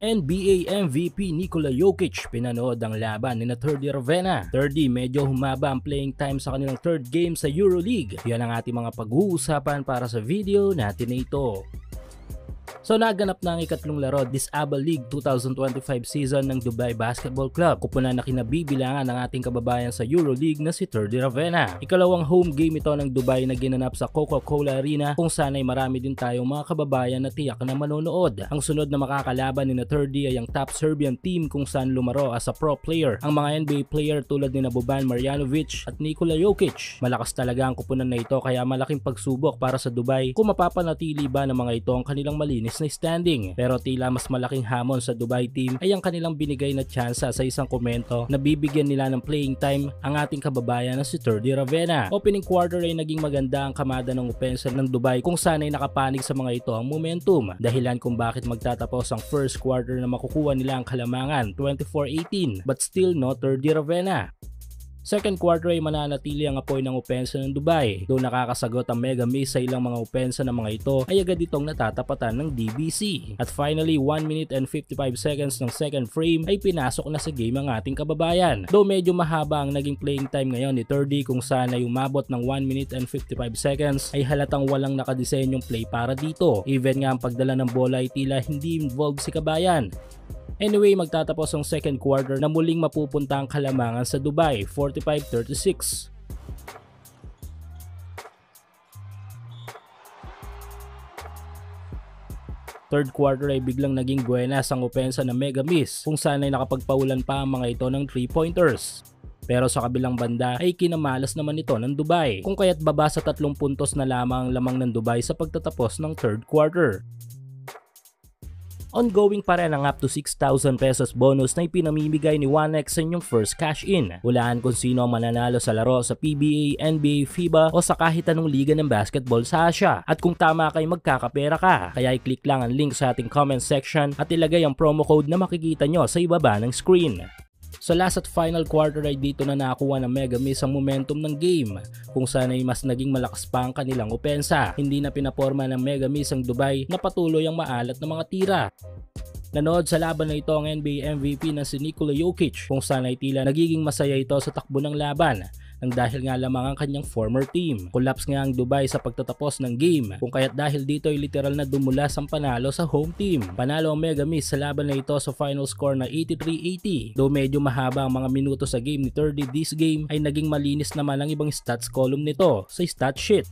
NBA MVP Nikola Jokic pinanood ang laban ni Teddy Ravenna. Teddy medyo humaba ang playing time sa kanilang third game sa EuroLeague. Yan ang ating mga pag-uusapan para sa video natin na ito. So naganap na ang ikatlong laro this ABA League 2025 season ng Dubai Basketball Club. Kupunan na kinabibilangan ng ating kababayan sa EuroLeague na si Teddy Ravenna. Ikalawang home game ito ng Dubai na ginanap sa Coca-Cola Arena kung saan ay marami din tayong mga kababayan na tiyak na manonood. Ang sunod na makakalaban ni Teddy ay ang top Serbian team kung saan lumaro as a pro player ang mga NBA player tulad ni Boban Marjanovic at Nikola Jokic. Malakas talaga ang kupunan na ito kaya malaking pagsubok para sa Dubai kung mapapanatili ba ng mga ito ang kanilang malinis na standing. Pero tila mas malaking hamon sa Dubai team ay ang kanilang binigay na tsansa sa isang komento na bibigyan nila ng playing time ang ating kababayan na si Teddy Ravenna. Opening quarter ay naging maganda ang kamada ng opensa ng Dubai kung saan ay nakapanig sa mga ito ang momentum. Dahilan kung bakit magtatapos ang first quarter na makukuha nila ang kalamangan 24-18 but still no Teddy Ravenna. Second quarter ay mananatili ang apoy ng opensa ng Dubai. Doon nakakasagot ang mega miss sa ilang mga opensa ng mga ito ay agad itong natatapatan ng DBC. At finally 1 minute and 55 seconds ng second frame ay pinasok na sa game ang ating kababayan. Though medyo mahaba ang naging playing time ngayon ni Teddy kung saan ay umabot ng 1 minute and 55 seconds ay halatang walang nakadesenyong play para dito. Even nga ang pagdala ng bola ay tila hindi involved si kabayan. Anyway, magtatapos ang second quarter na muling mapupunta ang kalamangan sa Dubai, 45-36. Third quarter ay biglang naging buenas ang opensa ng mega miss kung saan ay nakapagpaulan pa ang mga ito ng 3-pointers. Pero sa kabilang banda ay kinamalas naman ito ng Dubai kung kaya't baba sa 3 puntos na lamang ang lamang ng Dubai sa pagtatapos ng third quarter. Ongoing pa rin ang up to 6,000 pesos bonus na ipinamimigay ni 1x sa inyong first cash in. Hulaan kung sino ang mananalo sa laro sa PBA, NBA, FIBA o sa kahit anong liga ng basketball sa Asia. At kung tama kay magkakapera ka, kaya i-click lang ang link sa ating comment section at ilagay ang promo code na makikita nyo sa ibaba ng screen. Sa last at final quarter ay dito na nakakuha ng mega miss ang momentum ng game kung saan ay mas naging malakas pa ang kanilang opensa. Hindi na pinaporma ng mega miss ang Dubai na patuloy ang maalat na mga tira. Nanood sa laban na ito ang NBA MVP na si Nikola Jokic kung saan ay tila nagiging masaya ito sa takbo ng laban nang dahil nga lamang ang kanyang former team. Collapse nga ang Dubai sa pagtatapos ng game kung kaya't dahil dito ay literal na dumulas ang panalo sa home team. Panalo ang mega miss sa laban na ito sa final score na 83-80. Though medyo mahaba ang mga minuto sa game ni Teddy, this game ay naging malinis naman ang ibang stats column nito sa stat sheet.